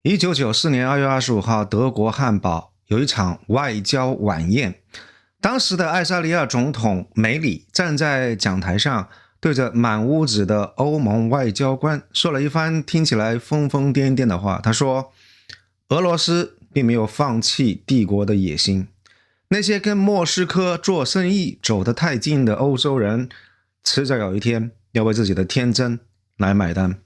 1994年2月25號，德國漢堡有一場外交晚宴。當時的愛沙尼亞總統梅里站在講台上，對着滿屋子的歐盟外交官說了一番聽起來瘋瘋癲癲的話。他說，俄羅斯並沒有放棄帝國的野心，那些跟莫斯科做生意走得太近的歐洲人，遲早有一天要為自己的天真來買單。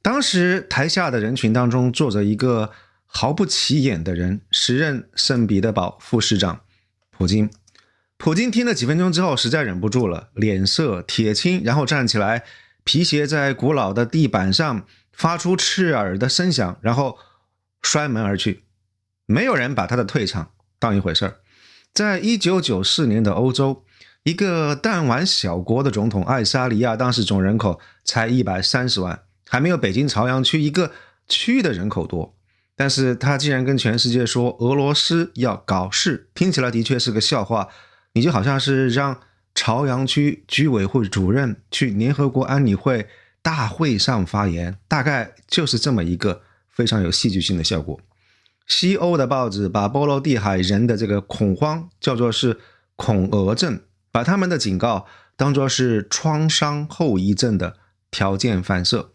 當時台下的人群當中坐着一個毫不起眼的人，時任聖彼得堡副市長普京。普京聽了幾分鐘之後實在忍不住了，臉色鐵青，然後站起來，皮鞋在古老的地板上發出刺耳的聲響，然後摔門而去。沒有人把他的退場當一回事兒。在1994年的歐洲，一個彈丸小國的總統愛沙尼亞當時總人口才130萬，還沒有北京朝陽區一個區的人口多，但是他竟然跟全世界說俄羅斯要搞事，聽起來的確是個笑話。你就好像是讓朝陽區居委會主任去聯合國安理會大會上發言，大概就是這麼一個非常有戲劇性的效果。西歐的報紙把波羅的海人的這個恐慌叫做是恐俄症，把他們的警告當作是創傷後遺症的條件反射。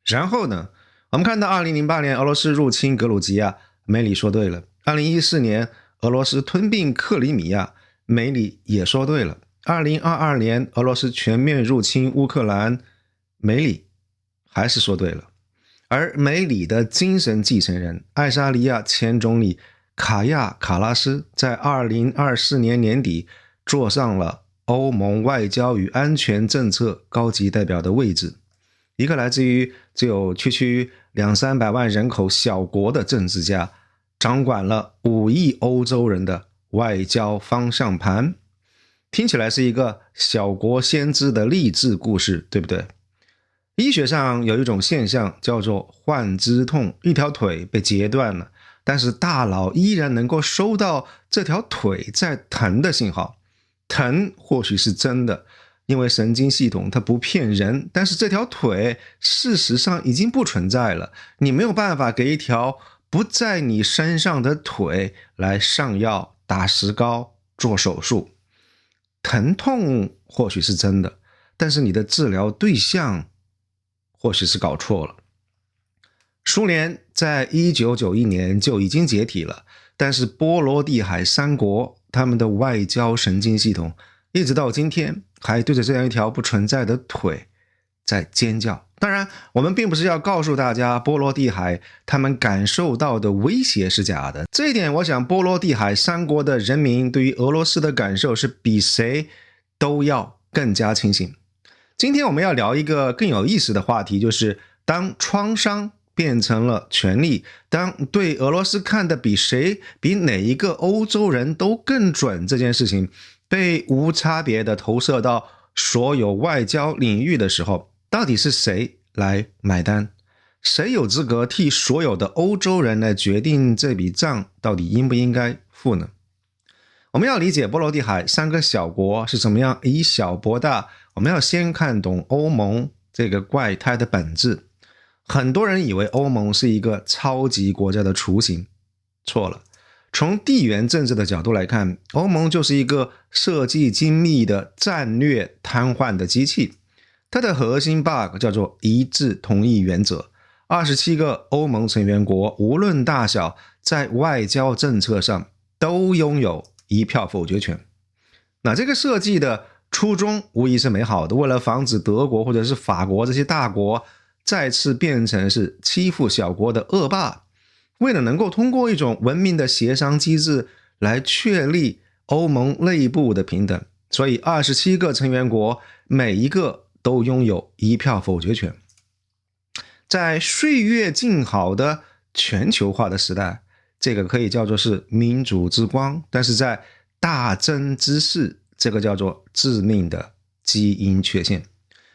然後呢，我們看到2008年俄羅斯入侵格魯吉亞，梅里說對了。2014年俄羅斯吞併克里米亞，梅里也說對了。2022年俄羅斯全面入侵烏克蘭，梅里還是說對了。而梅里的精神繼承人愛沙尼亞前總理卡亞卡拉斯在2024年年底坐上了歐盟外交與安全政策高級代表的位置，一個來自於只有區區200-300萬人口小國的政治家，掌管了5億歐洲人的外交方向盤。聽起來是一個小國先知的勵志故事，對不對？醫學上有一種現象叫做幻肢痛，一條腿被截斷了，但是大腦依然能夠收到這條腿在疼的信號。疼或許是真的，因為神經系統它不騙人，但是這條腿事實上已經不存在了，你沒有辦法給一條不在你身上的腿來上藥、打石膏、做手術。疼痛或許是真的，但是你的治療對象或許是搞錯了。蘇聯在1991年就已經解體了，但是波羅的海三國他們的外交神經系統一直到今天還對着這樣一條不存在的腿在尖叫。當然，我們並不是要告訴大家波羅的海他們感受到的威脅是假的，這一點我想波羅的海三國的人民對於俄羅斯的感受是比誰都要更加清醒。今天我們要聊一個更有意思的話題，就是當創傷變成了權力，當對俄羅斯看得比哪一個歐洲人都更準這件事情被無差別的投射到所有外交領域的時候，到底是誰來買單？誰有資格替所有的歐洲人來決定這筆賬到底應不應該付呢？我們要理解波羅的海三個小國是怎麼樣以小博大，我們要先看懂歐盟這個怪胎的本質。很多人以為歐盟是一個超級國家的雛形，錯了。從地緣政治的角度來看，歐盟就是一個設計精密的戰略癱瘓的機器。它的核心 bug 叫做一致同意原則。27個歐盟成員國無論大小，在外交政策上都擁有一票否決權。那這個設計的初衷無疑是美好的，為了防止德國或者是法國這些大國再次變成是欺負小國的惡霸，為了能夠通過一種文明的協商機制來確立歐盟內部的平等，所以27個成員國每一個都擁有一票否決權。在歲月靜好的全球化的时代，這個可以叫做是民主之光，但是在大爭之世，這個叫做致命的基因缺陷。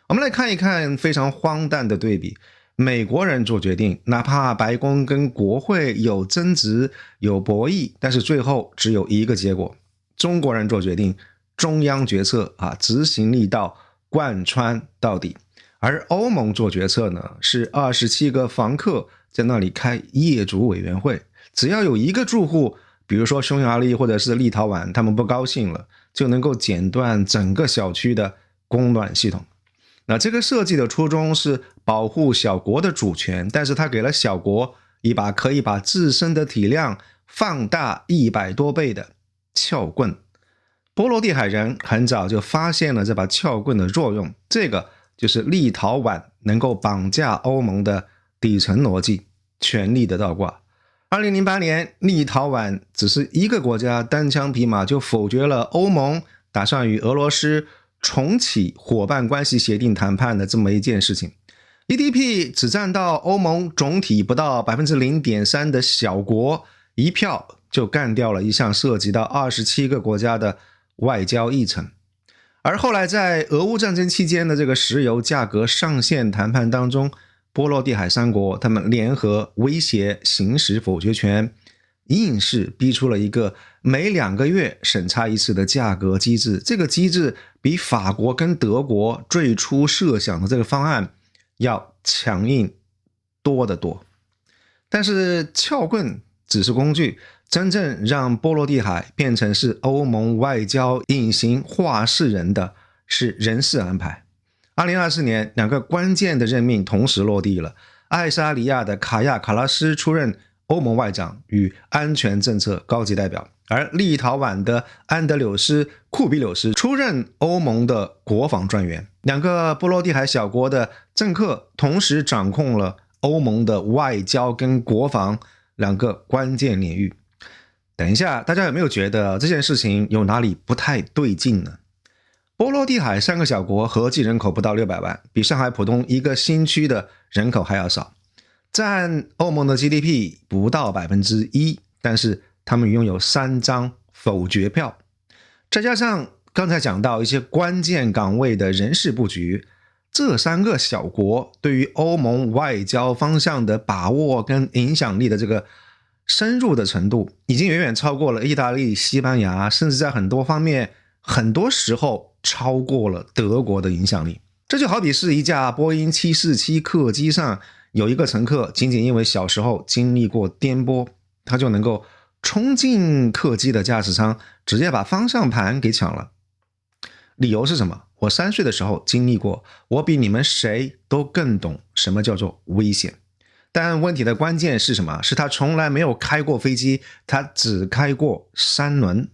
我們來看一看非常荒誕的對比。美國人做決定，哪怕白宮跟國會有爭執有博弈，但是最後只有一個結果。中國人做決定，中央決策执行力道貫穿到底。而歐盟做決策呢，是27個房客在那裡開業主委員會，只要有一個住戶，比如說匈牙利或者是立陶宛，他們不高興了，就能夠剪斷整個小區的供暖系統。那這個設計的初衷是保護小國的主權，但是它給了小國一把可以把自身的體量放大100多倍的撬棍。波羅的海人很早就發現了這把撬棍的作用，這個就是立陶宛能夠綁架歐盟的底層邏輯，權力的倒掛。2008年，立陶宛只是一個國家單槍匹馬就否決了歐盟打算與俄羅斯重啟夥伴關係協定談判的這麼一件事情。GDP 只佔到歐盟總體不到 0.3% 的小國，一票就幹掉了一項涉及到27個國家的外交議程。而後來在俄烏戰爭期間的這個石油價格上限談判當中，波羅的海三國他們聯合威脅行使否決權，硬是逼出了一個每2個月審查一次的價格機制。這個機制比法國跟德國最初設想的這個方案要強硬多得多。但是撬棍只是工具，真正讓波羅的海變成是歐盟外交隱形話事人的是人事安排。2024年2個關鍵的任命同時落地了，愛沙尼亞的卡亞卡拉斯出任歐盟外長與安全政策高級代表，而立陶宛的安德柳斯庫比柳斯出任歐盟的國防專員。2個波羅的海小國的政客同時掌控了歐盟的外交跟國防2個關鍵領域。等一下，大家有沒有覺得這件事情有哪裡不太對勁呢？波羅的海3個小國合計人口不到600萬，比上海浦東一個新區的人口還要少，佔歐盟的 GDP 不到 1%， 但是他們擁有3張否決票，再加上剛才講到一些關鍵崗位的人事布局，這3個小國對於歐盟外交方向的把握跟影響力的這個深入的程度，已經遠遠超過了意大利、西班牙，甚至在很多方面很多時候超過了德國的影響力。這就好比是一架波音747客機上有一個乘客僅僅因為小時候經歷過顛簸，他就能夠衝進客機的駕駛艙，直接把方向盤給搶了。理由是什麼？我3歲的時候經歷過，我比你們誰都更懂什麼叫做危險。但問題的關鍵是什麼？是他從來沒有開過飛機，他只開過3輪。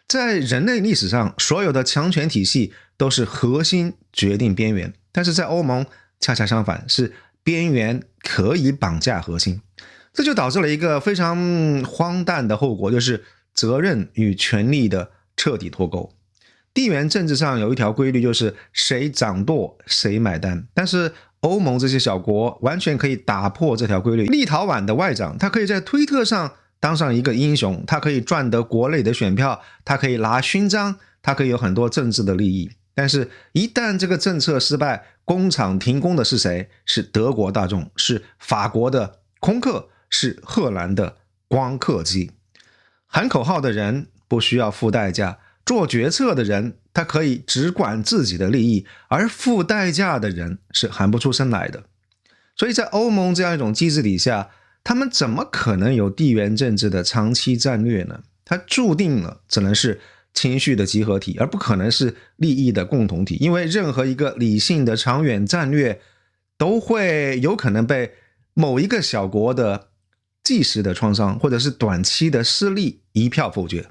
在人類歷史上，所有的強權體系都是核心決定邊緣，但是在歐盟恰恰相反，是邊緣可以綁架核心。這就導致了一個非常荒誕的後果，就是責任與權力的徹底脫鈎。地緣政治上有一條規律，就是誰掌舵誰買單，但是歐盟這些小國完全可以打破這條規律。立陶宛的外長，他可以在推特上當上一個英雄，他可以賺得國內的選票，他可以拿勳章，他可以有很多政治的利益。但是一旦這個政策失敗，工廠停工的是誰？是德國大眾，是法國的空客，是荷蘭的光刻機。喊口號的人不需要付代價，做決策的人他可以只管自己的利益，而付代價的人是喊不出声來的。所以在歐盟這樣一種機制底下，他們怎麼可能有地緣政治的長期戰略呢？它注定了只能是情緒的集合體，而不可能是利益的共同體。因為任何一個理性的長遠戰略都會有可能被某一個小國的即時的創傷或者是短期的失利一票否決。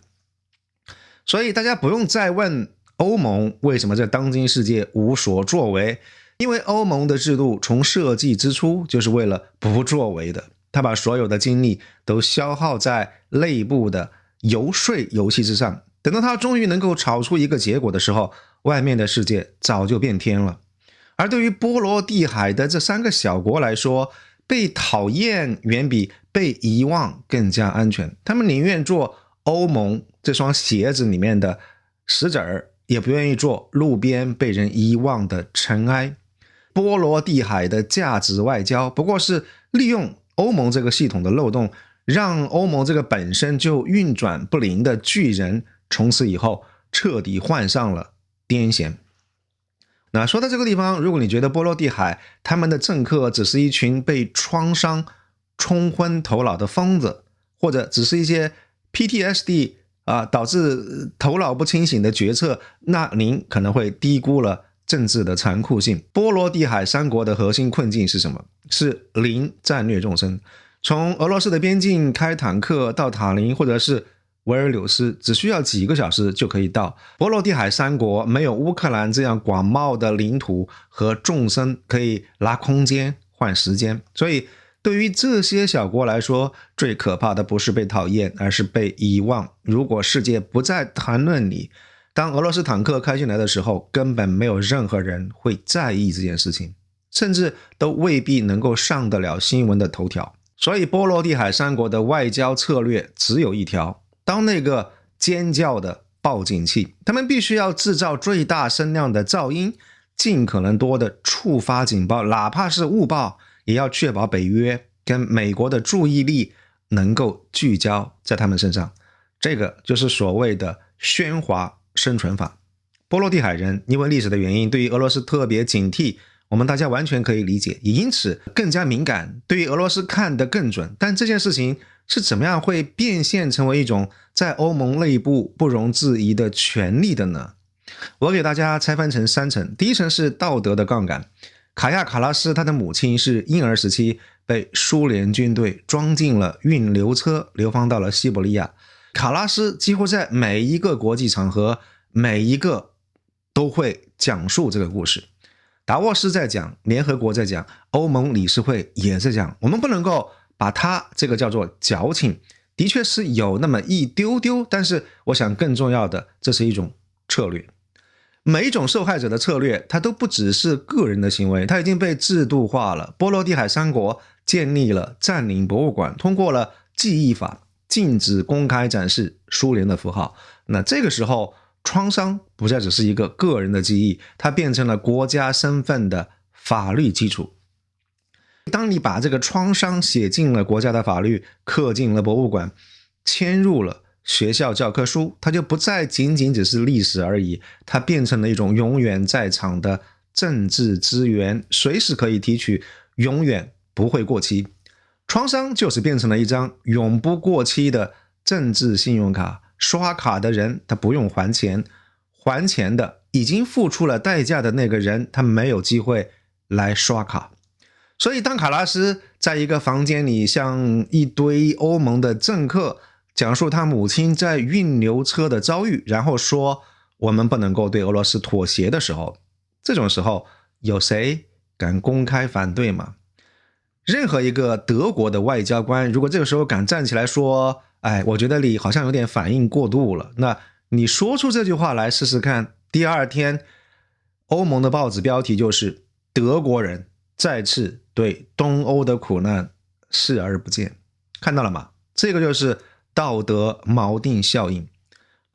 所以大家不用再問歐盟為什麼在當今世界無所作為，因為歐盟的制度從設計之初就是為了不作為的。他把所有的精力都消耗在內部的遊說遊戲之上，等到他終於能夠炒出一個結果的時候，外面的世界早就變天了。而對於波羅的海的這3個小國來說，被討厭遠比被遺忘更加安全。他們寧願做歐盟這雙鞋子裡面的石子兒，也不願意做路邊被人遺忘的塵埃。波羅的海的價值外交不過是利用歐盟這個系統的漏洞，讓歐盟這個本身就運轉不靈的巨人從此以後徹底換上了癲癇。那說到這個地方，如果你覺得波羅的海他們的政客只是一群被創傷沖昏頭腦的瘋子，或者只是一些 PTSD 導致頭腦不清醒的決策，那您可能會低估了政治的殘酷性。波羅的海三國的核心困境是什麼？是零戰略縱深。從俄羅斯的邊境開坦克到塔林或者是維爾紐斯，只需要幾個小時就可以到。波羅的海三國沒有烏克蘭這樣廣袤的領土和縱深可以拿空間換時間，所以對於這些小國來說，最可怕的不是被討厭，而是被遺忘。如果世界不再談論你，當俄羅斯坦克開進來的時候，根本沒有任何人會在意這件事情，甚至都未必能夠上得了新聞的頭條。所以波羅的海三國的外交策略只有一條，當那個尖叫的報警器，他們必須要制造最大聲量的噪音，盡可能多的觸發警報，哪怕是誤報，也要確保北約跟美國的注意力能夠聚焦在他們身上。這個就是所謂的喧嘩生存法。波羅的海人因為歷史的原因，對於俄羅斯特別警惕，我們大家完全可以理解，也因此更加敏感，對於俄羅斯看得更準。但這件事情是怎麼樣會變現成為一種在歐盟內部不容置疑的權力的呢？我給大家拆分成3層。第一層是道德的槓桿。卡亞卡拉斯他的母親是嬰兒時期被蘇聯軍隊裝進了運流車，流放到了西伯利亞。卡拉斯幾乎在每一個國際場合，每一個都會講述這個故事。達沃斯在講，聯合國在講，歐盟理事會也在講。我們不能夠把它這個叫做矯情，的確是有那麼一丟丟，但是我想更重要的，這是一種策略。每一種受害者的策略，它都不只是個人的行為，它已經被制度化了。波羅的海三國建立了佔領博物館，通過了記憶法，禁止公開展示蘇聯的符號。那這個時候，創傷不再只是一個個人的記憶，它變成了國家身份的法律基礎。當你把這個創傷寫進了國家的法律，刻進了博物館，嵌入了學校教科書，它就不再僅僅只是歷史而已，它變成了一種永遠在場的政治資源，隨時可以提取，永遠不會過期。創傷就是變成了一張永不過期的政治信用卡。刷卡的人他不用還錢，還錢的已經付出了代價的那個人他沒有機會來刷卡。所以當卡拉斯在一個房間裡向一堆歐盟的政客講述他母親在運流車的遭遇，然後說我們不能夠對俄羅斯妥協的時候，這種時候有誰敢公開反對嗎？任何一個德國的外交官如果這個時候敢站起來說，我覺得你好像有點反應過度了，那你說出這句話來試試看，第二天歐盟的報紙標題就是德國人再次對東歐的苦難視而不見。看到了嗎？這個就是道德锚定效應。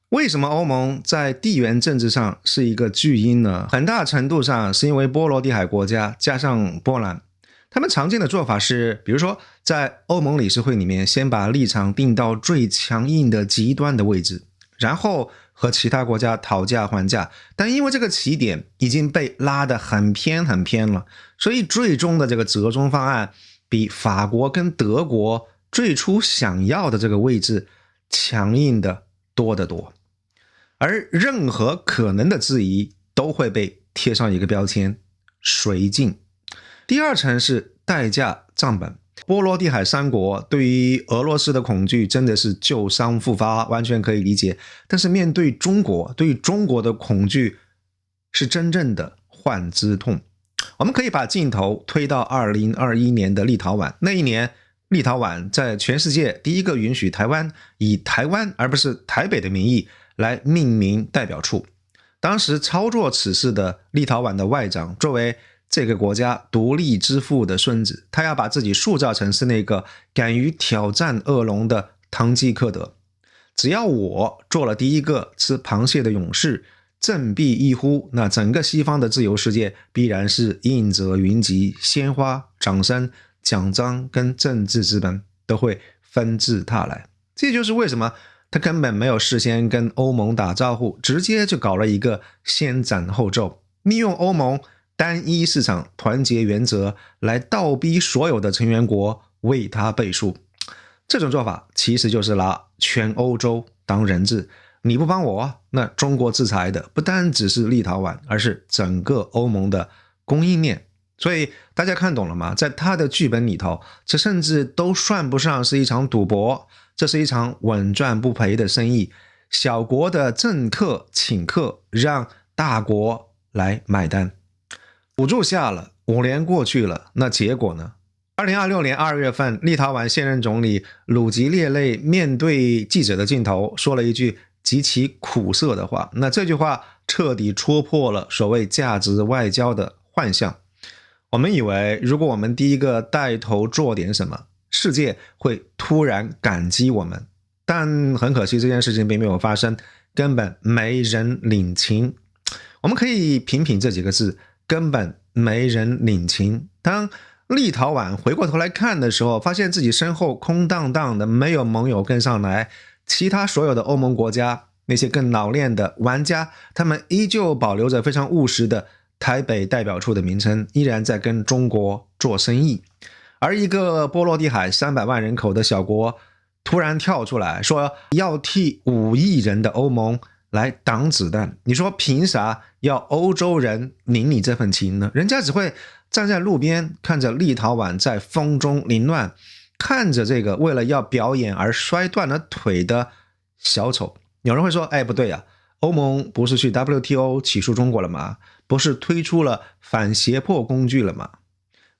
為什麼歐盟在地緣政治上是一個巨嬰呢？很大程度上是因為波羅的海國家加上波蘭，他們常見的做法是，比如說在歐盟理事會裡面先把立場定到最強硬的極端的位置，然後和其他國家討價還價，但因為這個起點已經被拉得很偏很偏了，所以最終的這個折中方案比法國跟德國最初想要的這個位置強硬的多得多。而任何可能的質疑都會被貼上一個標籤，綏靖。第二層是代價賬本。波羅的海三國對於俄羅斯的恐懼真的是舊傷復發，完全可以理解。但是面對中國，對於中國的恐懼是真正的幻之痛。我們可以把鏡頭推到2021年的立陶宛。那一年，立陶宛在全世界第一個允許台灣以台灣而不是台北的名義來命名代表處。當時操作此事的立陶宛的外長，作為這個國家獨立之父的孫子，他要把自己塑造成是那個敢於挑戰惡龍的堂吉訶德。只要我做了第一個吃螃蟹的勇士，振臂一呼，那整個西方的自由世界必然是應者雲集，鮮花、掌聲、獎章跟政治資本都會紛至沓來。這就是為什麼他根本沒有事先跟歐盟打招呼，直接就搞了一個先斬後奏。利用歐盟單一市場團結原則來倒逼所有的成員國為他背書。這種做法其實就是拿全歐洲當人質，你不幫我，那中國制裁的不單只是立陶宛，而是整個歐盟的供應鏈。所以大家看懂了嗎？在他的劇本裡頭，這甚至都算不上是一場賭博，這是一場穩賺不賠的生意。小國的政客請客，讓大國來買單。賭注下了，5年過去了，那結果呢？2026年2月份，立陶宛現任總理魯吉列內面對記者的鏡頭說了一句極其苦澀的話，那這句話徹底戳破了所謂價值外交的幻象。我們以為如果我們第一個帶頭做點什麼，世界會突然感激我們，但很可惜這件事情並沒有發生，根本沒人領情。我們可以品品這幾個字，根本沒人領情。當立陶宛回過頭來看的時候，發現自己身後空蕩蕩的，沒有盟友跟上來，其他所有的歐盟國家，那些更老練的玩家，他們依舊保留着非常務實的台北代表處的名稱，依然在跟中國做生意。而一個波羅的海300萬人口的小國突然跳出來說要替5億人的歐盟來擋子彈，你說憑啥要歐洲人領你這份情呢？人家只會站在路邊看着立陶宛在風中凌亂，看着這個為了要表演而摔斷了腿的小丑。有人會說，哎，不對啊，歐盟不是去 WTO 起訴中國了嗎？不是推出了反脅迫工具了嗎？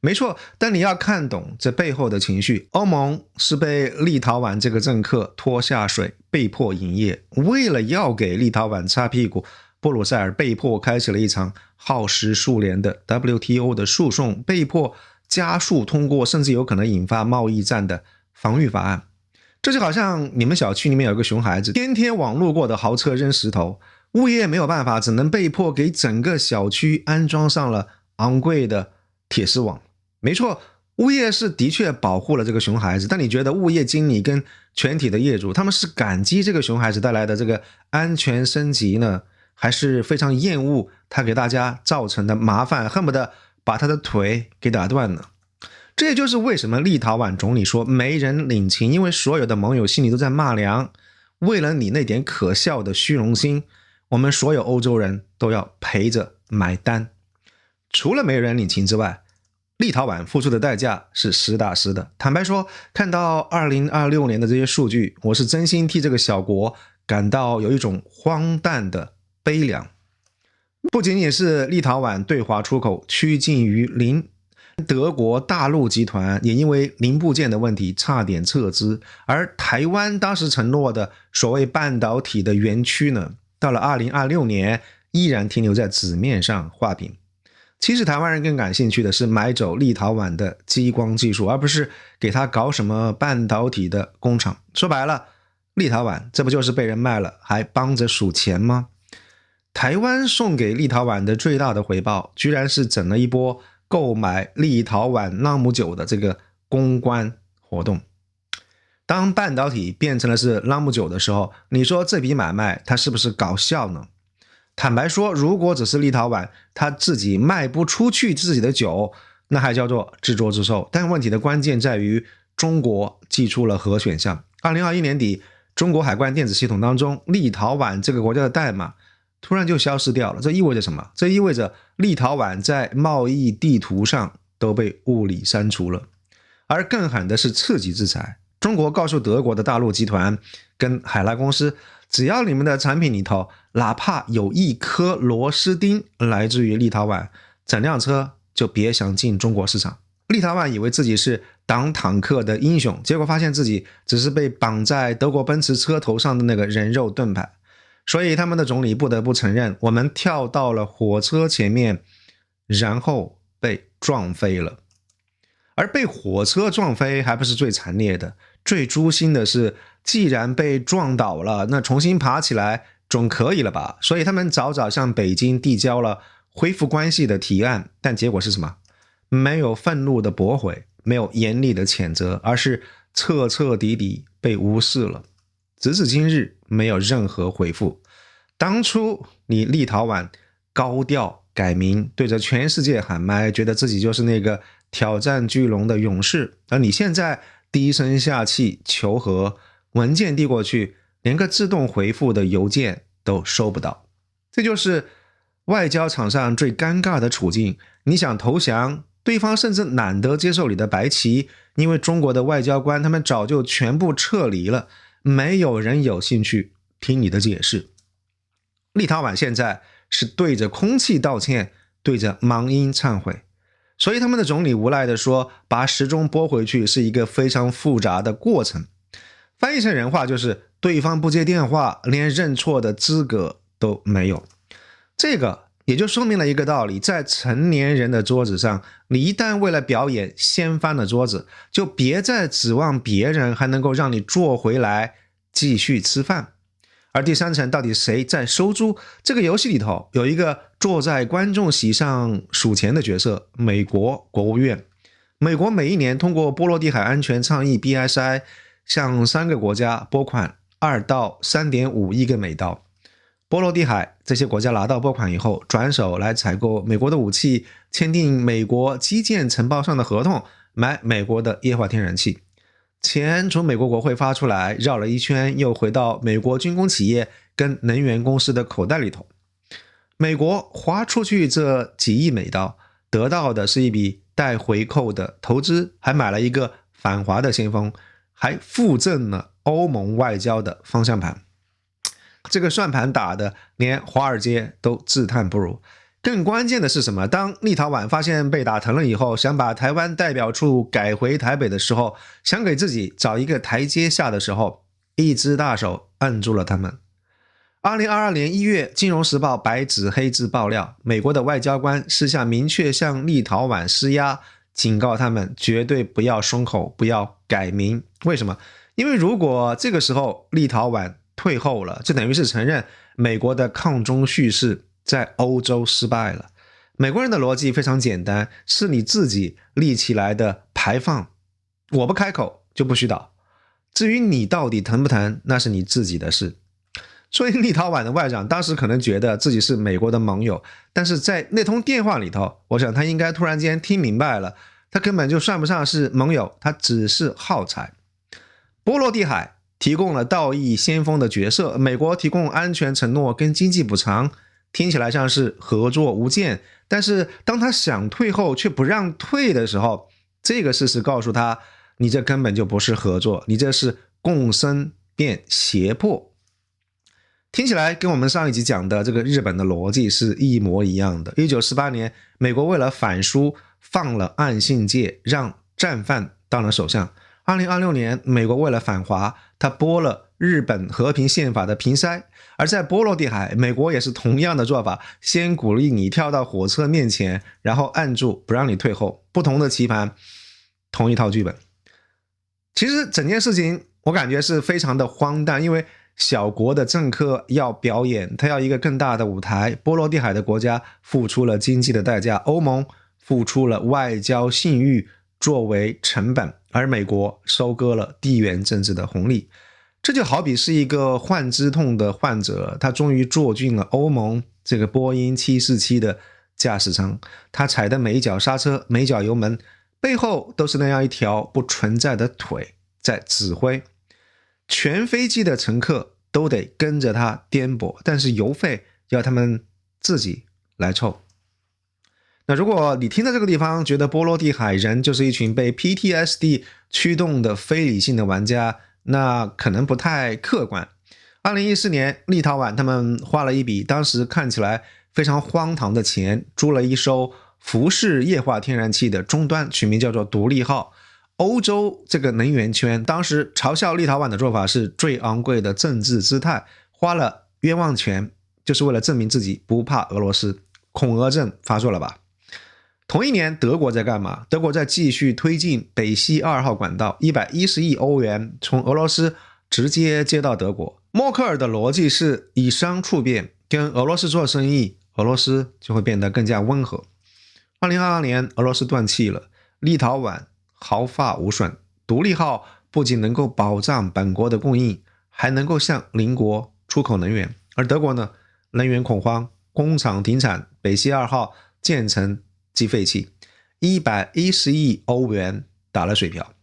沒錯，但你要看懂這背後的情緒。歐盟是被立陶宛這個政客拖下水，被迫營業。為了要給立陶宛擦屁股，布魯塞爾被迫開啟了一場耗時數年的 WTO 的訴訟，被迫加速通過甚至有可能引發貿易戰的防禦法案。這就好像你們小區裡面有個熊孩子，天天往路過的豪車扔石頭，物業沒有辦法，只能被迫給整個小區安裝上了昂貴的鐵絲網。沒錯，物業是的確保護了這個熊孩子，但你覺得物業經理跟全體的業主，他們是感激這個熊孩子帶來的這個安全升級呢，還是非常厭惡他給大家造成的麻煩，恨不得把他的腿給打斷呢？這也就是為什麼立陶宛總理說沒人領情，因為所有的盟友心裡都在罵娘，為了你那點可笑的虛榮心，我們所有歐洲人都要陪着買單。除了沒人領情之外，立陶宛付出的代價是實打實的。坦白說，看到2026年的这些數據，我是真心替這個小國感到有一種荒誕的悲涼。不僅僅是立陶宛對華出口趨近於零，德國大陸集團也因為零部件的問題差點撤資，而台灣當時承諾的所謂半導體的園區呢，到了2026年依然停留在紙面上畫餅。其實台灣人更感興趣的是買走立陶宛的激光技術，而不是給他搞什麼半導體的工廠。說白了，立陶宛這不就是被人賣了還幫着數錢嗎？台灣送給立陶宛的最大的回報，居然是整了一波購買立陶宛朗姆酒的這個公關活動。當半導體變成了是朗姆酒的時候，你說這筆買賣它是不是搞笑呢？坦白說，如果只是立陶宛他自己賣不出去自己的酒，那還叫做自作自受。但問題的關鍵在於中國祭出了核選項。2021年底，中國海關電子系統當中立陶宛這個國家的代碼突然就消失掉了。這意味着什麼？這意味着立陶宛在貿易地圖上都被物理刪除了。而更狠的是次級制裁。中國告訴德國的大陸集團跟海拉公司，只要你們的產品裡頭哪怕有一顆螺絲釘來自於立陶宛，整輛車就別想進中國市場。立陶宛以為自己是擋坦克的英雄，結果發現自己只是被綁在德國奔馳車頭上的那個人肉盾牌。所以他們的總理不得不承認，我們跳到了火車前面，然後被撞飛了。而被火車撞飛還不是最慘烈的，最誅心的是，既然被撞倒了，那重新爬起來總可以了吧？所以他們早早向北京遞交了恢復關係的提案，但結果是什麼？沒有憤怒的駁回，沒有嚴厲的譴責，而是徹徹底底被無視了。直至今日，沒有任何回復。當初你立陶宛高調改名，對着全世界喊麥，覺得自己就是那個挑戰巨龍的勇士。而你現在低聲下氣求和，文件遞過去，連個自動回復的郵件都收不到。這就是外交場上最尷尬的處境。你想投降，對方甚至懶得接受你的白旗，因為中國的外交官他們早就全部撤離了，沒有人有興趣聽你的解釋。立陶宛現在是對着空氣道歉，對着盲音懺悔，所以他們的總理無奈地說，把時鐘撥回去是一個非常複雜的過程。翻譯成人話就是對方不接電話，連認錯的資格都沒有。這個也就說明了一個道理，在成年人的桌子上，你一旦為了表演掀翻了桌子，就別再指望別人還能夠讓你坐回來繼續吃飯。而第三層到底誰在收租？這個遊戲裡頭有一個坐在觀眾席上數錢的角色，美國國務院。美國每一年通過波羅的海安全倡議 BSI 向3個國家撥款2到3.5億個美刀。波羅的海這些國家拿到撥款以後，轉手來採購美國的武器，簽訂美國基建承包商的合同，買美國的液化天然氣。錢從美國國會發出來，繞了一圈又回到美國軍工企業跟能源公司的口袋裡頭。美國花出去這幾億美刀，得到的是一筆帶回扣的投資，還買了一個反華的先鋒，還附贈了歐盟外交的方向盤。這個算盤打的連華爾街都自嘆不如。更關鍵的是什麼？當立陶宛發現被打疼了以後，想把台灣代表處改回台北的時候，想給自己找一個台階下的時候，一隻大手按住了他們。2022年1月，《金融時報》白紙黑字爆料，美國的外交官私下明確向立陶宛施壓，警告他們絕對不要鬆口，不要改名。為什麼？因為如果這個時候立陶宛退後了，就等於是承認美國的抗中敘事在歐洲失敗了。美國人的邏輯非常簡單，是你自己立起來的牌坊，我不開口就不許倒。至於你到底疼不疼，那是你自己的事。所以立陶宛的外長當時可能覺得自己是美國的盟友，但是在那通電話裡頭，我想他應該突然間聽明白了，他根本就算不上是盟友，他只是耗材。波羅的海提供了道義先鋒的角色，美國提供安全承諾跟經濟補償，聽起來像是合作無間，但是當他想退後卻不讓退的時候，這個事實告訴他，你這根本就不是合作，你這是共生變脅迫。聽起來跟我們上一集講的這個日本的邏輯是一模一樣的。1948年，美國為了反蘇放了岸信介，讓戰犯當了首相。2026年，美國為了反華，他撥了日本和平憲法的瓶塞。而在波羅的海，美國也是同樣的做法，先鼓勵你跳到火車面前，然後按住不讓你退後。不同的棋盤，同一套劇本。其實整件事情我感覺是非常的荒誕，因為小國的政客要表演，他要一個更大的舞台。波羅的海的國家付出了經濟的代價，歐盟付出了外交信譽作為成本，而美國收割了地缘政治的紅利。這就好比是一個患肢痛的患者，他終於坐進了歐盟這個波音747的駕駛艙，他踩的每一腳剎車，每一腳油門，背後都是那樣一條不存在的腿在指揮。全飛機的乘客都得跟着他顛簸，但是油費要他們自己來湊。那如果你聽到這個地方覺得波羅的海人就是一群被 PTSD 驅動的非理性的玩家，那可能不太客觀。2014年，立陶宛他們花了一筆當時看起來非常荒唐的錢，租了一艘浮式液化天然氣的終端，取名叫做獨立號。歐洲這個能源圈當時嘲笑立陶宛的做法是最昂貴的政治姿態，花了冤枉錢就是為了證明自己不怕俄羅斯。恐俄症發作了吧？同一年，德國在幹嘛？德國在繼續推進北溪2號管道，110億歐元從俄羅斯直接接到德國。默克爾的邏輯是以商促變，跟俄羅斯做生意，俄羅斯就會變得更加溫和。2022年，俄羅斯斷氣了，立陶宛毫髮無損，獨立號不僅能夠保障本國的供應，還能夠向鄰國出口能源。而德國呢，能源恐慌，工廠停產，北溪2號建成即廢棄，110億歐元打了水漂。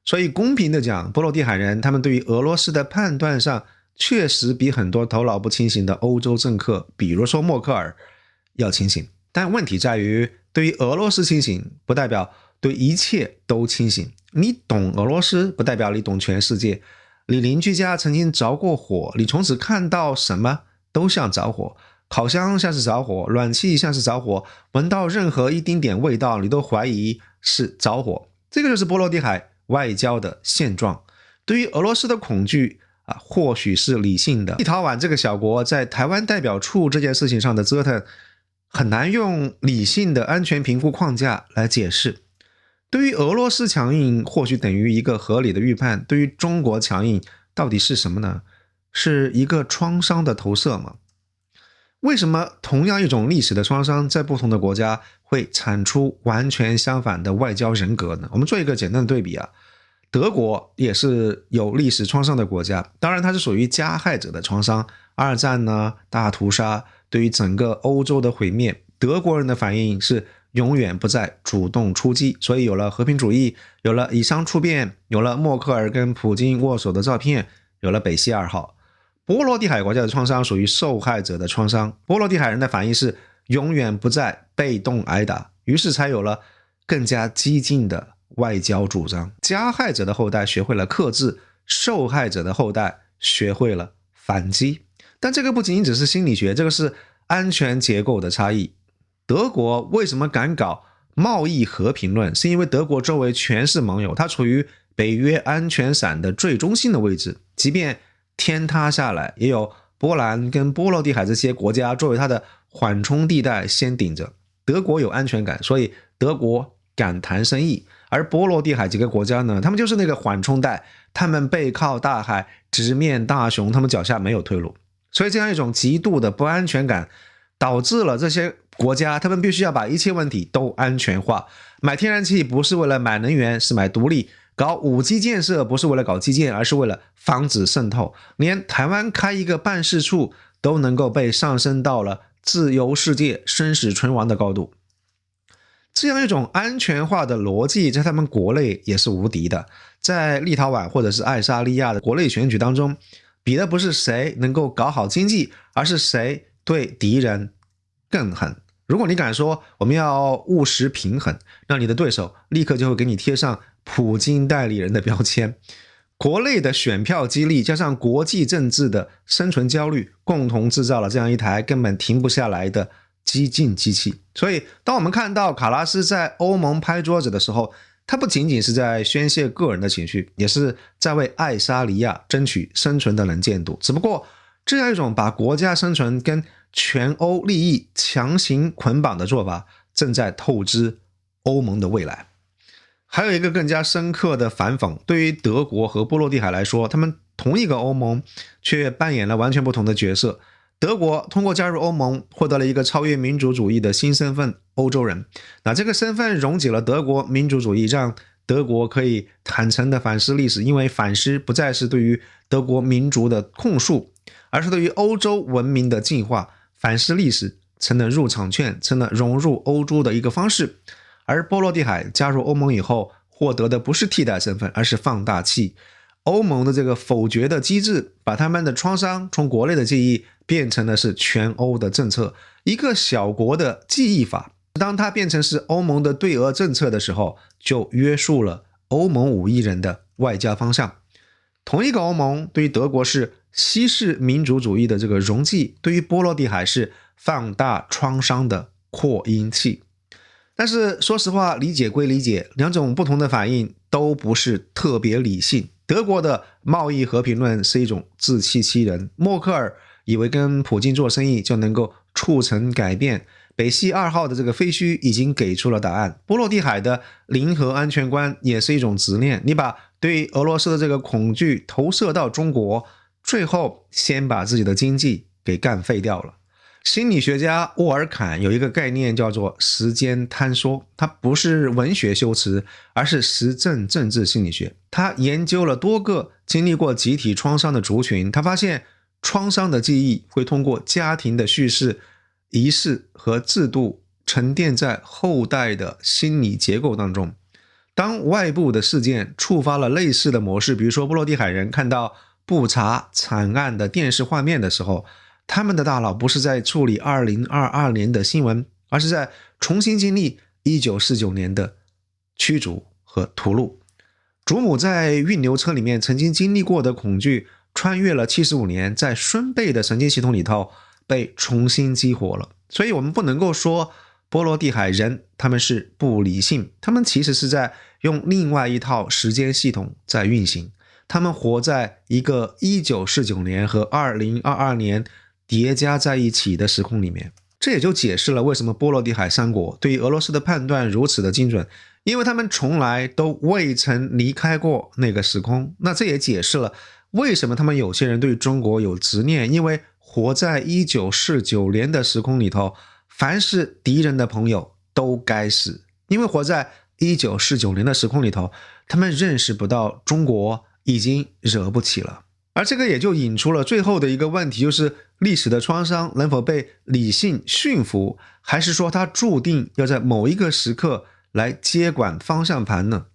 所以公平的講，波羅的海人他們對於俄羅斯的判斷上確實比很多頭腦不清醒的歐洲政客，比如說默克爾要清醒。但問題在於，對於俄羅斯清醒，不代表對一切都清醒。你懂俄羅斯，不代表你懂全世界。你鄰居家曾經着過火，你從此看到什麼都像着火，烤箱像是着火，暖氣像是着火，聞到任何一丁點味道，你都懷疑是着火。這個就是波羅的海外交的現狀。對於俄羅斯的恐懼或許是理性的。立陶宛這個小國在台灣代表處這件事情上的折騰，很難用理性的安全評估框架來解釋。對於俄羅斯強硬，或許等於一個合理的預判。對於中國強硬，到底是什麼呢？是一個創傷的投射嗎？為什麼同樣一種歷史的創傷，在不同的國家會產出完全相反的外交人格呢？我們做一個簡單的對比啊。德國也是有歷史創傷的國家，當然它是屬於加害者的創傷。二戰呢，大屠殺對於整個歐洲的毀滅，德國人的反應是永遠不再主動出擊，所以有了和平主義，有了以商促變，有了默克爾跟普京握手的照片，有了北溪2號。波羅的海國家的創傷屬於受害者的創傷，波羅的海人的反應是永遠不再被動挨打，於是才有了更加激進的外交主張。加害者的後代學會了克制，受害者的後代學會了反擊。但這個不僅僅只是心理學，這個是安全結構的差異。德國為什麼敢搞貿易和平論？是因為德國周圍全是盟友，它處於北約安全傘的最中心的位置，即便天塌下來，也有波蘭跟波羅的海這些國家作為它的緩衝地帶先頂着。德國有安全感，所以德國敢談生意。而波羅的海幾個國家呢，他們就是那個緩衝帶，他們背靠大海，直面大熊，他們腳下沒有退路。所以這樣一種極度的不安全感，導致了這些國家他們必須要把一切問題都安全化。買天然氣不是為了買能源，是買獨立。搞 5G 建設不是為了搞基建，而是為了防止滲透。連台灣開一個辦事處都能夠被上升到了自由世界生死存亡的高度。這樣一種安全化的邏輯在他們國內也是無敌的。在立陶宛或者是愛沙尼亞的國內選舉當中，比的不是誰能夠搞好經濟，而是誰對敵人更狠。如果你敢說我們要務實平衡，那你的對手立刻就會給你貼上普京代理人的標籤。國內的選票激勵加上國際政治的生存焦慮，共同制造了這樣一台根本停不下來的激進機器。所以當我們看到卡拉斯在歐盟拍桌子的時候，他不僅僅是在宣洩個人的情緒，也是在為愛沙尼亞爭取生存的能見度。只不過這樣一種把國家生存跟全歐利益強行捆綁的做法，正在透支歐盟的未來。還有一個更加深刻的反諷，對於德國和波羅的海來說，他們同一個歐盟卻扮演了完全不同的角色。德國通過加入歐盟獲得了一個超越民族主義的新身份——歐洲人。那這個身份溶解了德國民族主義，讓德國可以坦誠地反思歷史，因為反思不再是對於德國民族的控訴，而是對於歐洲文明的進化。反思歷史成了入場券，成了融入歐洲的一個方式。而波羅的海加入歐盟以後，獲得的不是替代身份，而是放大器。歐盟的這個否決的機制，把他們的創傷從國內的記憶變成的是全歐的政策。一個小國的記憶法，當它變成是歐盟的對俄政策的時候，就約束了歐盟5億人的外交方向。同一個歐盟對於德國是西式民族主義的這個溶劑，對於波羅的海是放大創傷的擴音器。但是說實話，理解歸理解，兩種不同的反應都不是特別理性。德國的貿易和平論是一種自欺欺人，默克爾以為跟普京做生意就能夠促成改變。北溪2號的這個廢墟已經給出了答案。波羅的海的零和安全觀也是一種執念，你把對俄羅斯的這個恐懼投射到中國，最後先把自己的經濟給幹廢掉了。心理學家沃爾坎有一個概念叫做時間坍縮，它不是文學修辭，而是實證政治心理學。他研究了多個經歷過集體創傷的族群，他發現創傷的記憶會通過家庭的敘事儀式和制度沉澱在後代的心理結構當中。當外部的事件觸發了類似的模式，比如說波羅的海人看到布查慘案的電視畫面的時候，他們的大腦不是在處理2022年的新聞，而是在重新經歷1949年的驅逐和屠戮。祖母在運牛車裡面曾經經歷過的恐懼，穿越了75年，在孫輩的神經系統裡頭被重新激活了。所以我們不能夠說波羅的海人他們是不理性，他們其實是在用另外一套時間系統在運行，他們活在一個1949年和2022年疊加在一起的時空裡面。這也就解釋了為什麼波羅的海三國對於俄羅斯的判斷如此的精準，因為他们從來都未曾離開過那個時空。那這也解釋了為什麼他們有些人對中國有執念，因為活在1949年的時空裡頭，凡是敵人的朋友都該死，因為活在1949年的時空裡頭，他們認識不到中國已經惹不起了。而這個也就引出了最後的一個問題，就是歷史的創傷能否被理性馴服，還是說它注定要在某一個時刻來接管方向盤呢？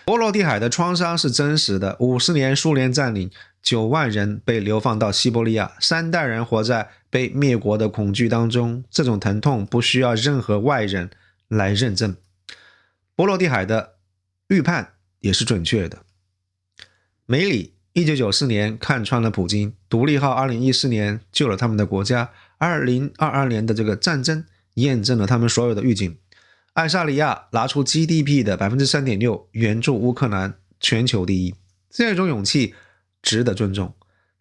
波羅的海的創傷是真實的，50年蘇聯佔領，9萬人被流放到西伯利亞，3代人活在被滅國的恐懼當中，這種疼痛不需要任何外人來認證。波羅的海的預判也是準確的。梅里1994年看穿了普京，獨立號2014年救了他們的國家，2022年的這個戰爭驗證了他們所有的預警。愛沙尼亞拿出 GDP 的 3.6% 援助烏克蘭，全球第一，這種勇氣值得尊重。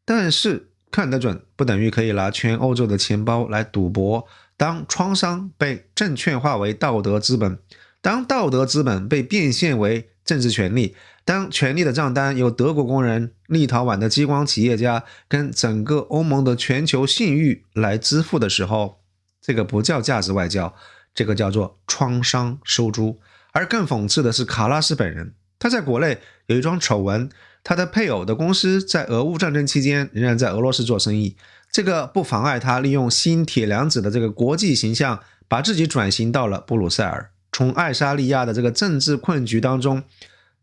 但是看得準不等於可以拿全歐洲的錢包來賭博。當創傷被證券化為道德資本，當道德資本被變現為政治權利，當權力的賬單由德國工人、立陶宛的激光企業家跟整個歐盟的全球信譽來支付的時候，這個不叫價值外交，這個叫做創傷收租。而更諷刺的是卡拉斯本人，他在國內有一樁醜聞，他的配偶的公司在俄烏戰爭期間仍然在俄羅斯做生意，這個不妨礙他利用新鐵娘子的這個國際形象，把自己轉型到了布魯塞爾，從愛沙尼亞的這個政治困局當中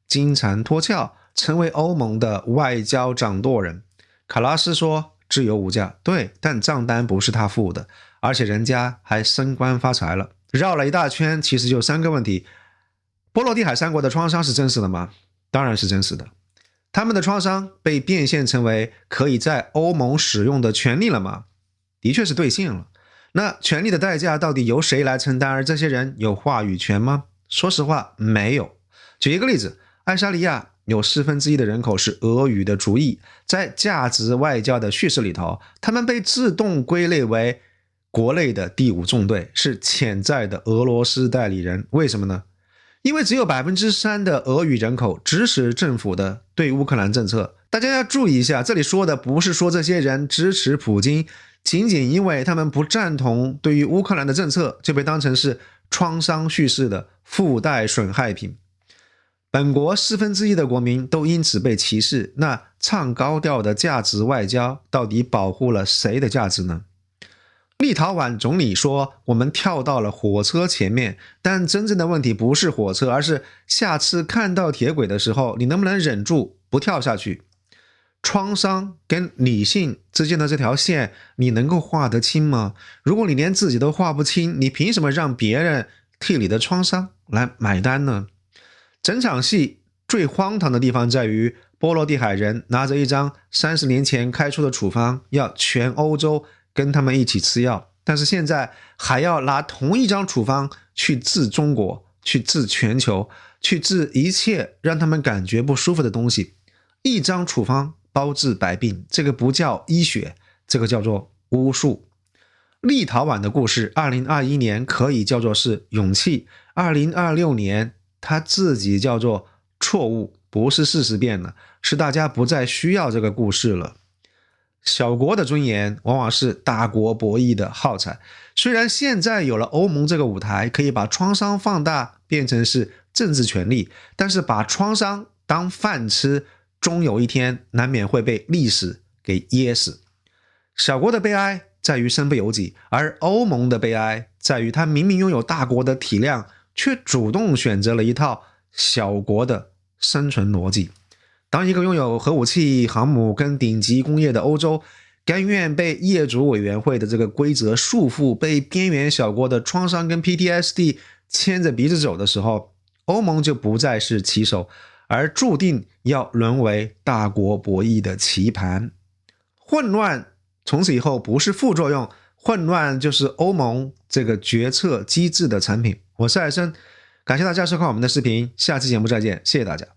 金蟬脫殼，成為歐盟的外交掌舵人。卡拉斯說自由無價，對，但賬單不是他付的，而且人家還升官發財了。繞了一大圈，其實就3個問題。波羅的海三國的創傷是真實的嗎？當然是真實的。他們的創傷被變現成為可以在歐盟使用的權利了嗎？的確是兌現了。那權利的代價到底由誰來承擔？而這些人有話語權嗎？說實話，沒有。舉一個例子，愛沙尼亞有1/4的人口是俄語的族裔，在價值外交的敘事裡頭，他們被自動歸類為國內的第5縱隊，是潛在的俄羅斯代理人。為什麼呢？因為只有 3% 的俄語人口支持政府的對烏克蘭政策。大家要注意一下，這裡說的不是說這些人支持普京，僅僅因為他們不贊同對於烏克蘭的政策，就被當成是創傷敘事的附帶損害品。本國1/4的國民都因此被歧視，那唱高調的價值外交到底保護了誰的價值呢？立陶宛總理說我們跳到了火車前面，但真正的問題不是火車，而是下次看到鐵軌的時候，你能不能忍住不跳下去？創傷跟理性之間的這條線，你能夠畫得清嗎？如果你連自己都畫不清，你憑什麼讓別人替你的創傷來買單呢？整場戲最荒唐的地方在於，波羅的海人拿着一張30年前開出的處方，要全歐洲跟他們一起吃藥，但是現在還要拿同一張處方去治中國，去治全球，去治一切讓他們感覺不舒服的東西。一張處方包治百病，這個不叫醫學，這個叫做巫術。立陶宛的故事2021年可以叫做是勇氣，2026年他自己叫做錯誤，不是事實變了，是大家不再需要這個故事了。小國的尊嚴往往是大國博弈的耗材。雖然現在有了歐盟這個舞台，可以把創傷放大變成是政治權利，但是把創傷當飯吃，終有一天難免會被歷史給噎死。小國的悲哀在於身不由己，而歐盟的悲哀在於它明明擁有大國的體量，卻主動選擇了一套小國的生存邏輯。當一個擁有核武器、航母跟頂級工業的歐洲，甘願被業主委員會的這個規則束縛，被邊緣小國的創傷跟 PTSD 牽着鼻子走的時候，歐盟就不再是棋手，而注定要淪為大國博弈的棋盤。混亂從此以後不是副作用，混亂就是歐盟這個決策機制的產品。我是艾森，感謝大家收看我們的視頻，下期節目再見，謝謝大家。